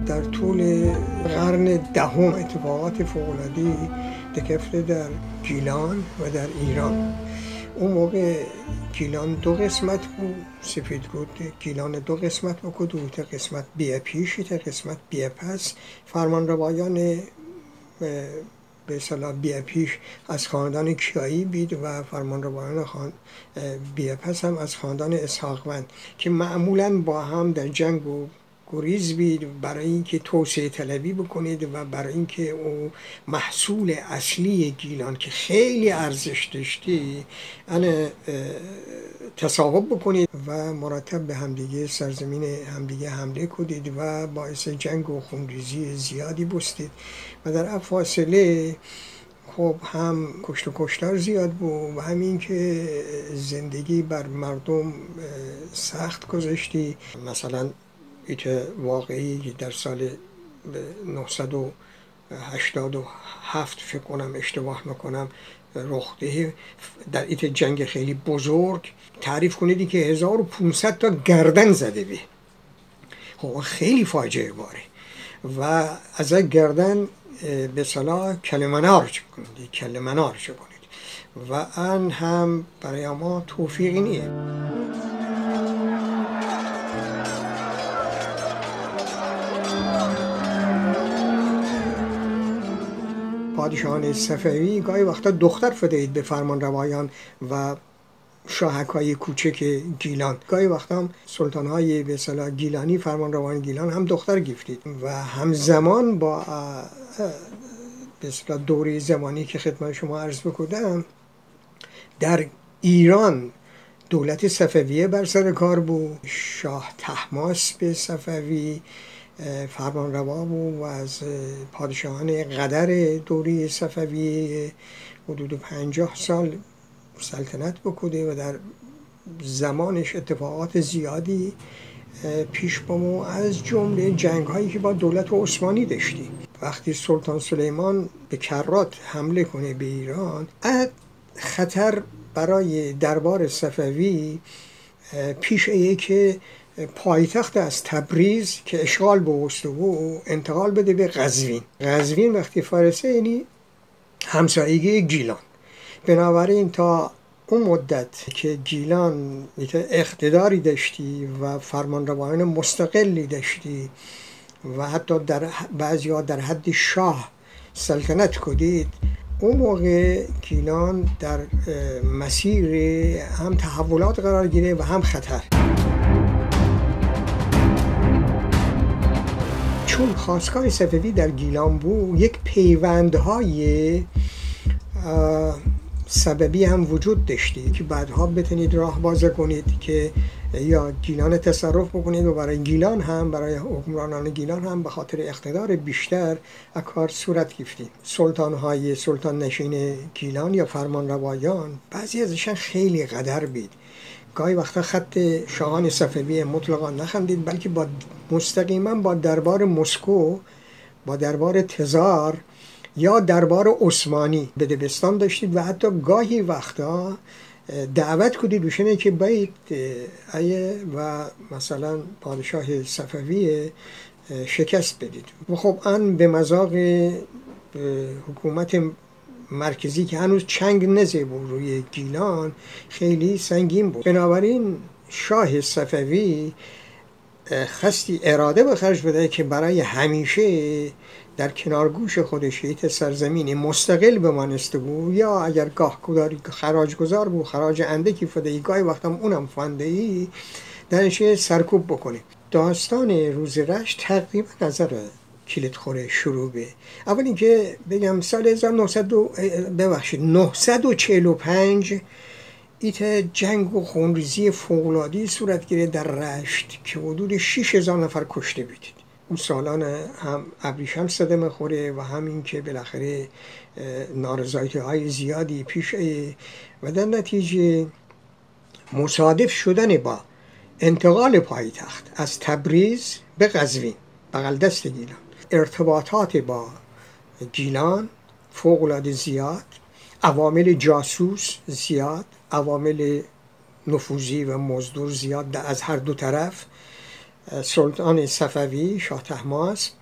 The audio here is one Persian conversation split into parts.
در طول قرن دهم اتفاقات فوق‌العاده‌ای اتفاق در گیلان و در ایران. اون موقع گیلان دو قسمت بود، سفیدرود گیلان دو قسمت بود، تا قسمت بیا پیش تا قسمت بیا پس. فرمانروایان به اصطلاح بیا پیش از خاندان کیایی بود و فرمانروایان بیا پس هم از خاندان اسحاقوند که معمولاً با هم در جنگ و گریز بود برای اینکه توسعه طلبی بکنید و برای اینکه او محصول اصلی گیلان که خیلی ارزش داشتی تصاحب بکنید و مرتب به همدیگه سرزمین همدیگه حمله کنید و باعث جنگ و خونریزی زیادی بستید و در فاصله خب هم کشت و کشتار زیاد بود و همین که زندگی بر مردم سخت گذشتی. مثلا ایت واقعی در سال 987 فکر کنم اشتباه نکنم رخده در ایت جنگ خیلی بزرگ تعریف کنیدی که 1500 تا گردن زده بی. خب خیلی فاجعه باره و از گردن به صلاح کلمنار چه کنید و آن هم برای ما توفیقی نیه. پادشاهان صفوی گاهی وقتا دختر فدایید به فرمانروایان و شاهکای کوچک گیلان. گاهی وقتا هم سلطانهای به اصطلاح گیلانی فرمانروایان گیلان هم دختر گفتید و همزمان با به اصطلاح دوره زمانی که خدمت شما عرض بکنم در ایران دولت صفویه بر سر کار بود. شاه طهماسپ صفوی فرمانروا بود و از پادشاهان قدر دوره صفوی حدود 50 سال سلطنت بکنه و در زمانش اتفاقات زیادی پیش بامو از جمله جنگ هایی که با دولت عثمانی داشتی. وقتی سلطان سلیمان به کرات حمله کنه به ایران، خطر برای دربار صفوی پیش ایه که پایتخت از تبریز که اشغال بوسته و انتقال بده به قزوین. قزوین وقتی فارسه یعنی همسایگی گیلان. بنابراین تا اون مدت که گیلان اقتداری داشتی و فرمانروایان مستقلی داشتی و حتی در بعضی‌ها در حد شاه سلطنت کدید، اون موقع گیلان در مسیر هم تحولات قرار گیره و هم خطر. چون خاستگاه صفوی در گیلان بود، یک پیوندهای سببی هم وجود داشتی که بعدها بتونید راه باز کنید که یا گیلان تصرف بکنید و برای گیلان هم، برای حکمرانان گیلان هم به خاطر اقتدار بیشتر کار صورت گرفتید. سلطان نشین گیلان یا فرمانروایان بعضی ازشان خیلی قدر بید. گاهی وقتا خط شاهان صفوی مطلقا نخندید، بلکه مستقیما با دربار مسکو، با دربار تزار یا دربار عثمانی به دبستان داشتید و حتی گاهی وقتا دعوت کردید بشنه که باید و مثلا پادشاه صفوی شکست بدید. و خب آن به مذاق حکومت مرکزی که هنوز چنگ نزده بود روی گیلان خیلی سنگین بود. بنابراین شاه صفوی خستی اراده به خرج بده که برای همیشه در کنارگوش خودش یک سرزمین مستقل بمانسته بود، یا اگر گاه کداری خراج گذار بود، خراج اندکی فدایی، گاهی وقتم اونم فندهی درنشه سرکوب بکنه. داستان روز رشت تقریبا نظر کلید خوره شروع به اول اینکه بگم سال 945 ایت جنگ و خونریزی فوق‌العاده‌ای صورت گرفت در رشت که حدود 6000 نفر کشته بودید. اون سالان هم ابریشم صدمه خوره و همین که بالاخره نارضایتی‌های زیادی پیش و در نتیجه مصادف شدن با انتقال پایتخت از تبریز به قزوین بغل دست گیلان، ارتباطات با گیلان فوق‌العاده زیاد، عوامل جاسوس زیاد، عوامل نفوذی و مزدور زیاد از هر دو طرف سلطان صفوی شاه طهماسب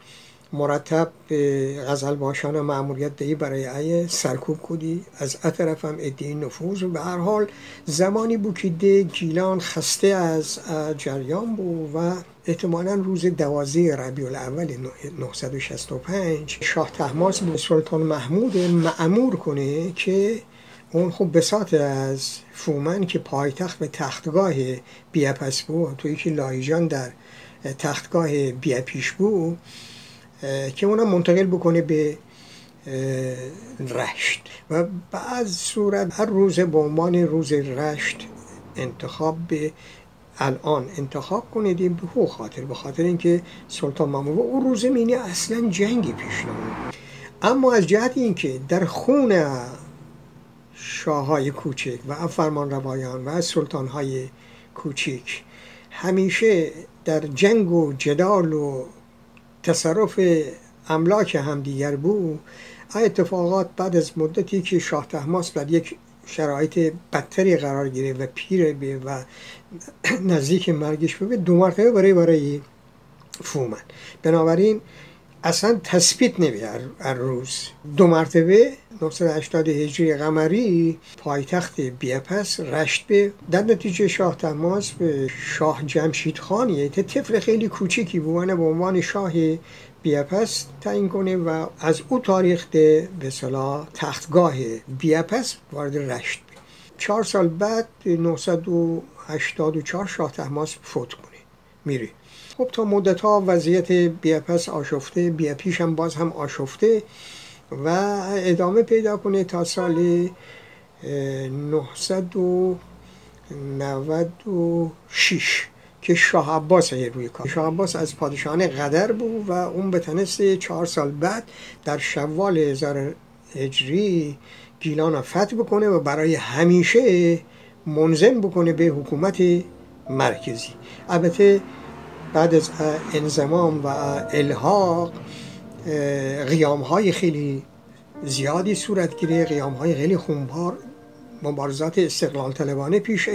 مرتب به قزلباشان مأموریت دهی برای ای سرکوب کردی از طرف هم ادعای نفوذ. و به هر حال زمانی بود که ده گیلان خسته از جریان بود و احتمالا روز 12 ربیع الاول 965 شاه طهماسب سلطان محمود مأمور کنه که اون خب بساط از فومن که پایتخت و تختگاه بیاپس بود، توی که لاهیجان در تختگاه بیاپیش بود، که اونم منتقل بکنه به رشت و بعد صورت هر روز به عنوان روز رشت انتخاب کنید به خاطر اینکه سلطان محمود اون روز مینی اصلا جنگی پیش نمود. اما از جهت اینکه در خون شاههای کوچک و فرمانروایان و سلطانهای کوچک همیشه در جنگ و جدال و تصرف املاک همدیگر بود، اتفاقات بعد از مدتی که شاه طهماسب در یک شرایط بدتری قرار گرفت و پیر به و نزدیک مرگش به 2 مرتبه برای فومن. بنابراین اصلا تثبیت نمی هر روز 2 مرتبه 980 هجری قمری پایتخت بیاپس رشت به. در نتیجه شاه طهماسب شاه جمشید خانی طفل خیلی کوچیکی بود به عنوان شاه بیاپس تعیین کنه و از او تاریخ به اصطلاح تختگاه بیاپس وارد رشت به. 4 سال بعد 984 شاه طهماسب فوت کنه میره. خب تا مدت ها وضعیت بیاپس آشفته، بیاپیش هم باز هم آشفته و ادامه پیدا کنه تا سال 996 که شاه عباس روی کار. شاه عباس از پادشاهان قدر بود و اون به تنست 4 سال بعد در شوال 1000 هجری گیلان را فتح بکنه و برای همیشه منضم بکنه به حکومت مرکزی. البته بعد از انضمام و الحاق قیام‌های خیلی زیادی صورت گیره، قیام‌های خیلی خونبار، مبارزات استقلال طلبانه پیش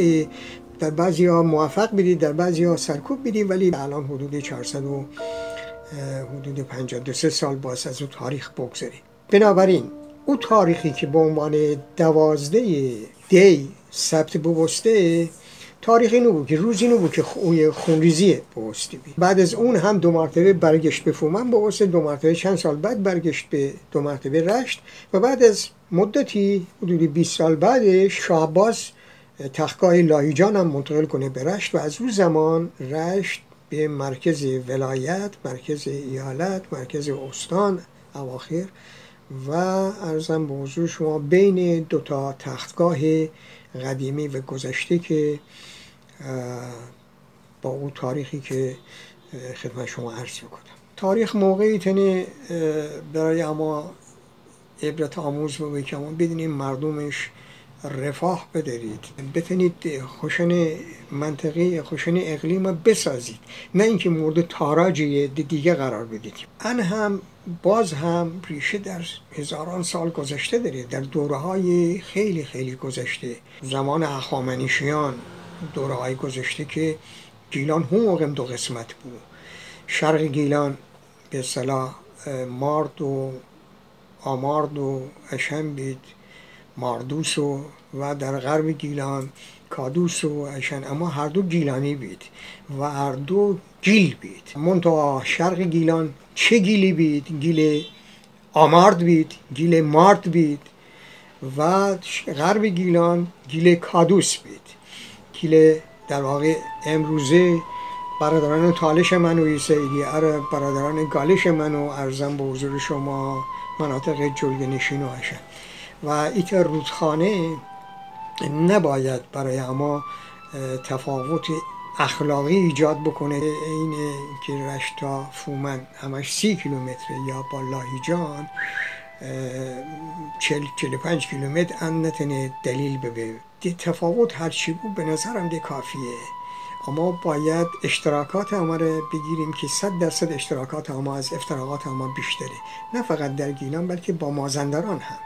در بعضی ها موفق بیدید، در بعضی ها سرکوب بیدید، ولی الان حدود 453 سال باز از اون تاریخ بگذاریم. بنابراین اون تاریخی که به عنوان 12 دی ثبت بوسته، تاریخ اینو بود که روز اینو بود که خونریزی بوستی بید. بعد از اون هم 2 مرتبه برگشت به فومن بوسته، 2 مرتبه چند سال بعد برگشت به 2 مرتبه رشت و بعد از مدتی حدود 20 سال بعدش شاه عباس تختگاه لاهیجان هم منتقل کنه به رشت و از اون زمان رشت به مرکز ولایت، مرکز ایالت، مرکز استان اواخر و عرضم به حضور شما بین 2 تا تختگاه قدیمی و گذشته که با اون تاریخی که خدمت شما عرض میکنم. تاریخ موقعی تنه برای اما عبرت آموز بود که اما بدونیم مردمش رفاه بدارید، بتونید خوشن منطقی، خوشن اقلیم بسازید، نه اینکه مورد تاراج دیگه قرار بدید. ان هم باز هم ریشه در هزاران سال گذشته داره، در دوره‌های خیلی خیلی گذشته، زمان هخامنشیان، دوره‌های گذشته که گیلان هم موقع 2 قسمت بود. شرق گیلان به اصطلاح مارد و آمارد و اشن بید، ماردوس و در غرب گیلان کادوس و اشن، اما هر دو گیلانی بید و هر دو گیل بید. منتها شرق گیلان چه گیلی بید؟ گیل آمارد بید، گیل مارد بید و غرب گیلان گیل کادوس بید. گیل در واقع امروزه برادران تالش من و ایسایدی، برادران گالش من و ارزم به حضور شما مناطق جلگنشین و اشن. و ایت رودخانه نباید برای ما تفاوت اخلاقی ایجاد بکنه. اینه که رشت تا فومن همش 30 کیلومتر یا با لاهیجان 45 کیلومتر ان نتونه دلیل ببه. دی تفاوت هرچی بود به نظرم دی کافیه. اما باید اشتراکات ما رو بگیریم که 100% اشتراکات ما از افتراقات ما بیشتره، نه فقط در گیلان بلکه با مازندران هم.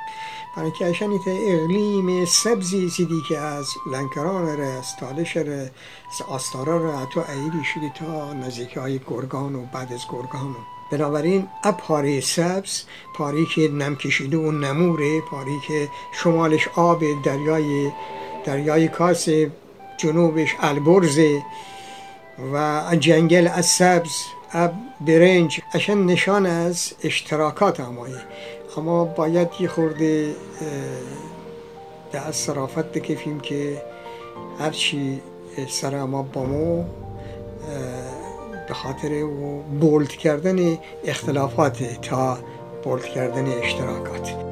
برای که اشان اقلیم سبزی سیدی که از لنکران ره، از تالش ره، از آستارا ره، حتی ایری شدی تا نزدیکی های گرگان و بعد از گرگان. بنابراین اب پاره سبز، پاری که نم کشیده و نموره، پاری که شمالش آب دریای کاس، جنوبش البرز و جنگل از سبز، اب برنج، اشن نشان از اشتراکات همایی. اما باید یه خورده در صرافت بکفیم که هرچی سر ما با ما به خاطر بولد کردن اختلافات تا بولد کردن اشتراکات.